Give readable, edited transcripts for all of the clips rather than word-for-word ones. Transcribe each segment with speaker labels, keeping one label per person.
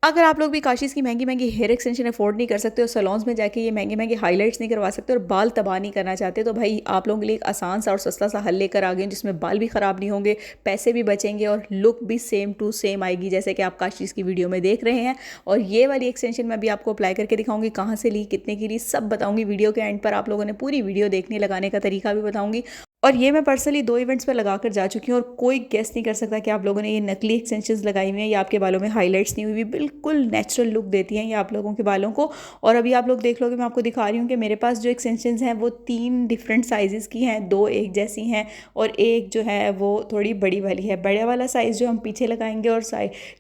Speaker 1: अगर आप लोग भी काशीज़ की महंगी-महंगी हेयर एक्सटेंशन अफ़ोर्ड नहीं कर सकते और सैलून्स में जाके ये महंगे-महंगे हाइलाइट्स नहीं करवा सकते और बाल तबाह नहीं करना चाहते, तो भाई आप लोगों के लिए एक आसान सा और सस्ता सा हल लेकर आ गए हैं, जिसमें बाल भी ख़राब नहीं होंगे, पैसे भी बचेंगे और लुक भी सेम टू सेम आएगी, जैसे कि आप काशीज़ की वीडियो में देख रहे हैं। और ये वाली एक्सटेंशन मैं अभी आपको अप्लाई करके दिखाऊँगी, कहाँ से ली, कितने की ली, सब बताऊँगी। वीडियो के एंड पर आप लोगों ने पूरी वीडियो देखनी, लगाने का तरीका भी बताऊँगी। और ये मैं पर्सनली 2 इवेंट्स पे लगा कर जा चुकी हूँ और कोई गेस नहीं कर सकता कि आप लोगों ने ये नकली एक्सटेंशंस लगाई हुई हैं या आपके बालों में हाइलाइट्स नहीं हुई हुई, बिल्कुल नेचुरल लुक देती हैं ये आप लोगों के बालों को। और अभी आप लोग देख लोगे, मैं आपको दिखा रही हूँ कि मेरे पास जो एक्सटेंशंस हैं वो 3 डिफरेंट साइज़ेज़ की हैं, 2 एक जैसी हैं और एक जो है वो थोड़ी बड़ी वाली है। बड़े वाला साइज़ जो हम पीछे लगाएंगे और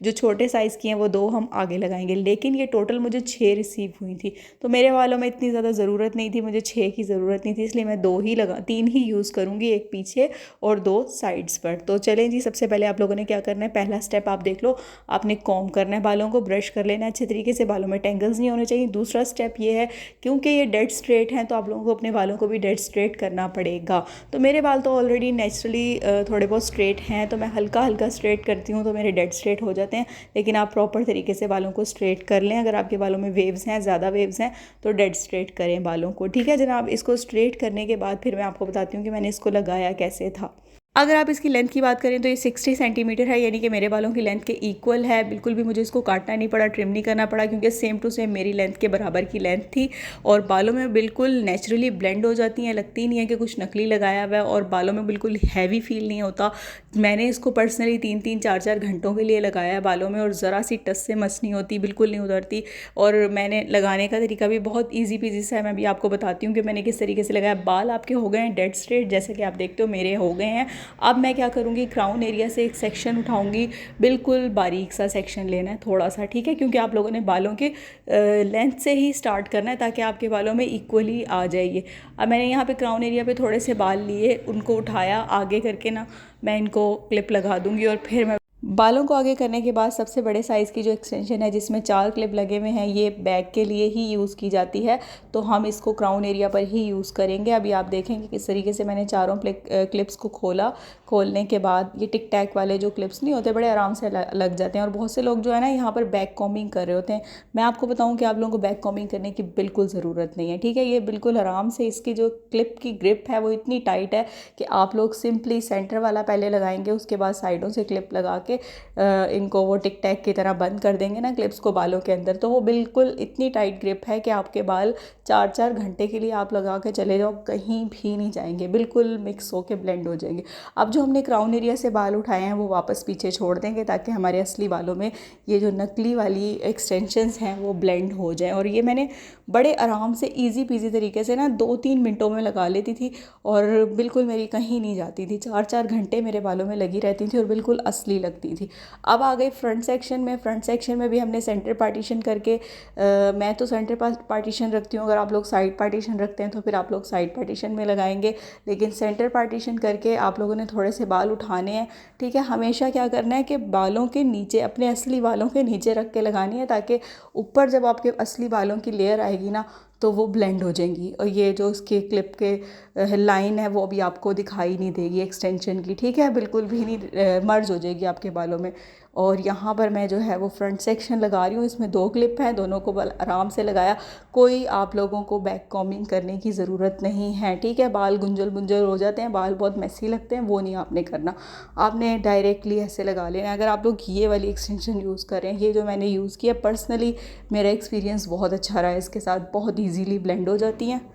Speaker 1: जो छोटे साइज़ की हैं वो 2 हम आगे लगाएंगे। लेकिन ये टोटल मुझे 6 रिसीव हुई थी, तो मेरे बालों में इतनी ज़्यादा ज़रूरत नहीं थी, मुझे 6 की ज़रूरत नहीं थी, इसलिए मैं 3 ही यूज़ करूँगी, एक पीछे और 2 साइड्स पर। तो चलें जी, सबसे पहले आप लोगों ने क्या करना है, पहला स्टेप आप देख लो, आपने कॉम्ब करना है, बालों को ब्रश कर लेना है अच्छे तरीके से, बालों में टेंगल्स नहीं होने चाहिए। दूसरा स्टेप ये है, क्योंकि ये डेड स्ट्रेट हैं तो आप लोगों को अपने बालों को भी डेड स्ट्रेट करना पड़ेगा। तो मेरे बाल तो ऑलरेडी नेचुरली थोड़े बहुत स्ट्रेट हैं, तो मैं हल्का हल्का स्ट्रेट करती हूँ तो मेरे डेड स्ट्रेट हो जाते हैं। लेकिन आप प्रॉपर तरीके से बालों को स्ट्रेट कर लें। अगर आपके बालों में वेव्स हैं, ज़्यादा वेव्स हैं, तो डेड स्ट्रेट करें बालों को, ठीक है जनाब। इसको स्ट्रेट करने के बाद फिर मैं आपको बताती हूँ कि मैंने इसको लगाया कैसे था। अगर आप इसकी लेंथ की बात करें तो ये 60 सेंटीमीटर है, यानी कि मेरे बालों की लेंथ के इक्वल है। बिल्कुल भी मुझे इसको काटना नहीं पड़ा, ट्रिम नहीं करना पड़ा, क्योंकि सेम टू सेम मेरी लेंथ के बराबर की लेंथ थी। और बालों में बिल्कुल नेचुरली ब्लेंड हो जाती हैं, लगती नहीं है कि कुछ नकली लगाया हुआ है, और बालों में बिल्कुल हैवी फील नहीं होता। मैंने इसको पर्सनली 3-3 4-4 घंटों के लिए लगाया है बालों में, और ज़रा सी टच से मस नहीं होती, बिल्कुल नहीं उतरती। और मैंने लगाने का तरीका भी बहुत ईजी पीजी सा है, मैं भी आपको बताती हूँ कि मैंने किस तरीके से लगाया। बाल आपके हो गए हैं डेड स्ट्रेट, जैसे कि आप देखते हो मेरे हो गए हैं। अब मैं क्या करूँगी, क्राउन एरिया से एक सेक्शन उठाऊँगी, बिल्कुल बारीक सा सेक्शन लेना है थोड़ा सा, ठीक है, क्योंकि आप लोगों ने बालों के लेंथ से ही स्टार्ट करना है ताकि आपके बालों में इक्वली आ जाइए। अब मैंने यहाँ पे क्राउन एरिया पे थोड़े से बाल लिए, उनको उठाया आगे करके ना, मैं इनको क्लिप लगा दूँगी। और फिर मैं बालों को आगे करने के बाद सबसे बड़े साइज़ की जो एक्सटेंशन है, जिसमें 4 क्लिप लगे हुए हैं, ये बैक के लिए ही यूज़ की जाती है, तो हम इसको क्राउन एरिया पर ही यूज़ करेंगे। अभी आप देखेंगे किस तरीके से मैंने चारों क्लिप्स को खोला। खोलने के बाद ये टिक टैक वाले जो क्लिप्स नहीं होते, बड़े आराम से लग जाते हैं। और बहुत से लोग जो है ना यहाँ पर बैक कॉम्बिंग कर रहे होते हैं। मैं आपको बताऊँ कि आप लोगों को बैक कॉम्बिंग करने की बिल्कुल ज़रूरत नहीं है, ठीक है। ये बिल्कुल आराम से, इसकी जो क्लिप की ग्रिप है वो इतनी टाइट है कि आप लोग सिंपली सेंटर वाला पहले लगाएंगे, उसके बाद साइडों से क्लिप लगा के इनको वो टिक टैक की तरह बंद कर देंगे ना क्लिप्स को बालों के अंदर, तो वो बिल्कुल इतनी टाइट ग्रिप है कि आपके बाल 4-4 घंटे के लिए आप लगा के चले जाओ, कहीं भी नहीं जाएंगे, बिल्कुल मिक्स होके ब्लेंड हो जाएंगे। अब जो हमने क्राउन एरिया से बाल उठाए हैं वो वापस पीछे छोड़ देंगे, ताकि हमारे असली बालों में ये जो नकली वाली एक्सटेंशंस हैं वो ब्लेंड हो जाए। और ये मैंने बड़े आराम से ईजी पीजी तरीके से ना 2-3 मिनटों में लगा लेती थी, और बिल्कुल मेरी कहीं नहीं जाती थी, 4-4 घंटे मेरे बालों में लगी रहती थी और बिल्कुल असली लगती थी। अब आ गए फ्रंट सेक्शन में। फ्रंट सेक्शन में भी हमने सेंटर पार्टीशन करके, मैं तो सेंटर पार्टीशन रखती हूँ, अगर आप लोग साइड पार्टीशन रखते हैं तो फिर आप लोग साइड पार्टीशन में लगाएंगे, लेकिन सेंटर पार्टीशन करके आप लोगों ने थोड़े से बाल उठाने हैं, ठीक है। हमेशा क्या करना है कि बालों के नीचे, अपने असली बालों के नीचे रख के लगानी है, ताकि ऊपर जब आपके असली बालों की लेयर आएगी ना, तो वो ब्लेंड हो जाएंगी। और ये जो उसके क्लिप के लाइन है वो अभी आपको दिखाई नहीं देगी एक्सटेंशन की, ठीक है, बिल्कुल भी नहीं, मर्ज हो जाएगी आपके बालों में। और यहाँ पर मैं जो है वो फ्रंट सेक्शन लगा रही हूँ, इसमें 2 क्लिप हैं, दोनों को बाल आराम से लगाया। कोई आप लोगों को बैक कॉम्बिंग करने की ज़रूरत नहीं है, ठीक है। बाल गुंजल बुंजल हो जाते हैं, बाल बहुत मैसी लगते हैं, वो नहीं आपने करना, आपने डायरेक्टली ऐसे लगा लेना। अगर आप लोग ये वाली एक्सटेंशन यूज़ करें, ये जो मैंने यूज़ किया, पर्सनली मेरा एक्सपीरियंस बहुत अच्छा रहा है इसके साथ, बहुत ईजीली ब्लेंड हो जाती हैं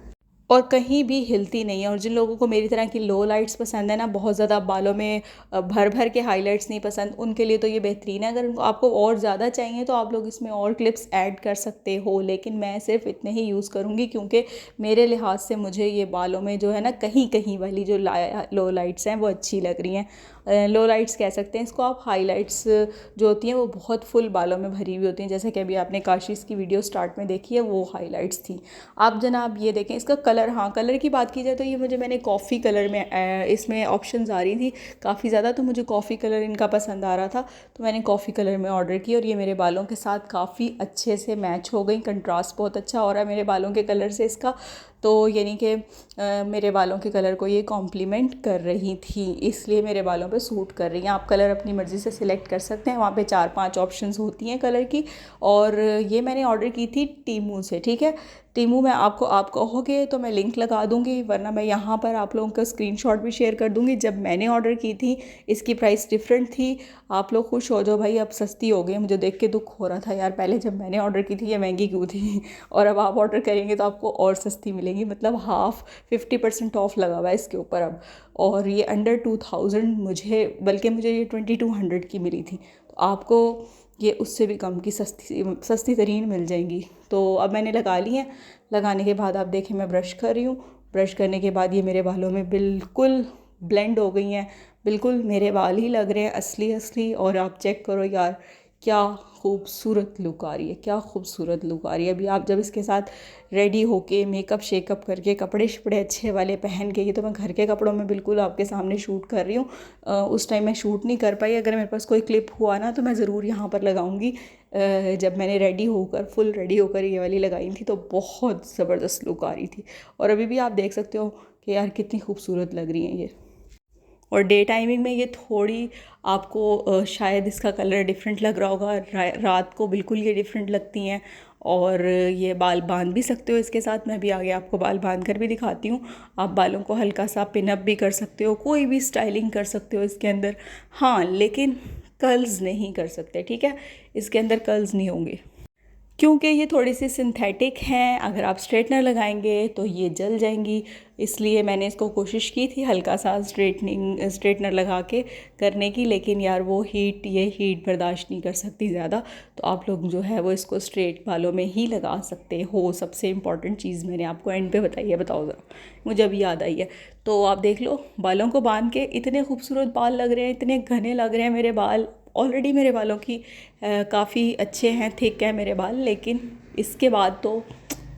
Speaker 1: और कहीं भी हिलती नहीं है। और जिन लोगों को मेरी तरह की लो लाइट्स पसंद है ना, बहुत ज़्यादा बालों में भर भर के हाइलाइट्स नहीं पसंद, उनके लिए तो ये बेहतरीन है। अगर उनको आपको और ज़्यादा चाहिए तो आप लोग इसमें और क्लिप्स ऐड कर सकते हो, लेकिन मैं सिर्फ इतने ही यूज़ करूँगी, क्योंकि मेरे लिहाज से मुझे ये बालों में जो है ना, कहीं कहीं वाली जो लो लाइट्स हैं वो अच्छी लग रही हैं। लो लाइट्स कह सकते हैं इसको आप। हाइलाइट्स जो होती हैं वो बहुत फुल बालों में भरी हुई होती हैं, जैसे कि अभी आपने काशीज़ की वीडियो स्टार्ट में देखी है, वो हाइलाइट्स थी। आप जनाब ये देखें इसका कलर, हाँ कलर की बात की जाए तो ये मैंने कॉफ़ी कलर में, इसमें ऑप्शंस आ रही थी काफ़ी ज़्यादा, तो मुझे कॉफ़ी कलर इनका पसंद आ रहा था, तो मैंने कॉफ़ी कलर में ऑर्डर की, और ये मेरे बालों के साथ काफ़ी अच्छे से मैच हो गई। कंट्रास्ट बहुत अच्छा हो रहा है मेरे बालों के कलर से इसका, तो यानी कि मेरे बालों के कलर को ये कॉम्प्लीमेंट कर रही थी, इसलिए मेरे बालों पे पे सूट कर रही हैं। आप कलर अपनी मर्ज़ी से सिलेक्ट कर सकते हैं, वहाँ पे 4-5 ऑप्शंस होती हैं कलर की। और ये मैंने ऑर्डर की थी टीमू से, ठीक है। टीमू में आपको, आप कहोगे तो मैं लिंक लगा दूँगी, वरना मैं यहाँ पर आप लोगों का स्क्रीनशॉट भी शेयर कर दूँगी। जब मैंने ऑर्डर की थी इसकी प्राइस डिफरेंट थी। आप लोग खुश हो जाओ भाई, अब सस्ती हो गई। मुझे देख के दुख हो रहा था यार, पहले जब मैंने ऑर्डर की थी ये महंगी क्यों थी और अब आप ऑर्डर करेंगे तो आपको और सस्ती मिलेंगी। मतलब हाफ 50% ऑफ लगा हुआ है इसके ऊपर अब। और ये अंडर 2000 मुझे, बल्कि मुझे ये 2200 की मिली थी। तो आपको ये उससे भी कम की सस्ती तरीन मिल जाएंगी। तो अब मैंने लगा ली है। लगाने के बाद आप देखें मैं ब्रश कर रही हूँ। ब्रश करने के बाद ये मेरे बालों में बिल्कुल ब्लेंड हो गई हैं, बिल्कुल मेरे बाल ही लग रहे हैं असली असली। और आप चेक करो यार, क्या खूबसूरत लुक आ रही है, क्या खूबसूरत लुक आ रही है। अभी आप जब इसके साथ रेडी होके मेकअप शेकअप करके कपड़े शपड़े अच्छे वाले पहन के, ये तो मैं घर के कपड़ों में बिल्कुल आपके सामने शूट कर रही हूँ। उस टाइम मैं शूट नहीं कर पाई। अगर मेरे पास कोई क्लिप हुआ ना तो मैं ज़रूर यहाँ पर लगाऊंगी। जब मैंने रेडी होकर, फुल रेडी होकर ये वाली लगाई थी तो बहुत ज़बरदस्त लुक आ रही थी। और अभी भी आप देख सकते हो कि यार कितनी खूबसूरत लग रही हैं ये। और डे टाइमिंग में ये थोड़ी आपको शायद इसका कलर डिफरेंट लग रहा होगा, रात को बिल्कुल ये डिफरेंट लगती हैं। और ये बाल बांध भी सकते हो इसके साथ। मैं भी आगे आपको बाल बांध कर भी दिखाती हूँ। आप बालों को हल्का सा पिन अप भी कर सकते हो, कोई भी स्टाइलिंग कर सकते हो इसके अंदर। हाँ, लेकिन कर्ल्स नहीं कर सकते, ठीक है। इसके अंदर कर्ल्स नहीं होंगे क्योंकि ये थोड़ी सी सिंथेटिक हैं। अगर आप स्ट्रेटनर लगाएंगे तो ये जल जाएंगी। इसलिए मैंने इसको कोशिश की थी हल्का सा स्ट्रेटनर लगा के करने की, लेकिन यार वो ये हीट बर्दाश्त नहीं कर सकती ज़्यादा। तो आप लोग जो है वो इसको स्ट्रेट बालों में ही लगा सकते हो। सबसे इम्पॉर्टेंट चीज़ मैंने आपको एंड पे बताई है, बताओ ज़रा, मुझे अभी याद आई है। तो आप देख लो, बालों को बांध के इतने खूबसूरत बाल लग रहे हैं, इतने घने लग रहे हैं मेरे बाल। ऑलरेडी मेरे बालों की काफ़ी अच्छे हैं, थिक है मेरे बाल, लेकिन इसके बाद तो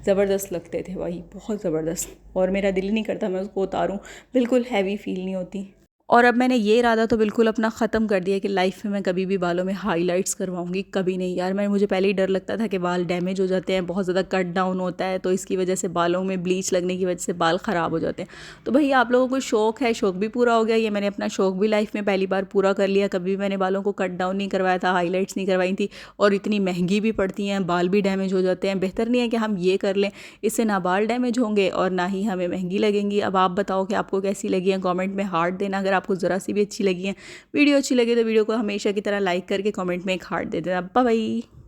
Speaker 1: ज़बरदस्त लगते थे भाई, बहुत ज़बरदस्त। और मेरा दिल नहीं करता मैं उसको उतारूं, बिल्कुल हैवी फील नहीं होती। और अब मैंने ये इरादा तो बिल्कुल अपना ख़त्म कर दिया कि लाइफ में मैं कभी भी बालों में हाइलाइट्स करवाऊंगी, कभी नहीं यार। मुझे पहले ही डर लगता था कि बाल डैमेज हो जाते हैं, बहुत ज़्यादा कट डाउन होता है, तो इसकी वजह से बालों में ब्लीच लगने की वजह से बाल ख़राब हो जाते हैं। तो भाई आप लोगों को शौक़ है, शौक़ भी पूरा हो गया। ये मैंने अपना शौक़ भी लाइफ में पहली बार पूरा कर लिया। कभी भी मैंने बालों को कट डाउन नहीं करवाया था, हाईलाइट्स नहीं करवाई थी। और इतनी महंगी भी पड़ती हैं, बाल भी डैमेज हो जाते हैं। बेहतर नहीं है कि हम ये कर लें, इससे ना बाल डैमेज होंगे और ना ही हमें महंगी लगेंगी। अब आप बताओ कि आपको कैसी लगी है, कमेंट में हार्ट देना अगर आपको ज़रा सी भी अच्छी लगी है। वीडियो अच्छी लगी तो वीडियो को हमेशा की तरह लाइक करके कमेंट में एक हार्ट दे देना। Bye bye.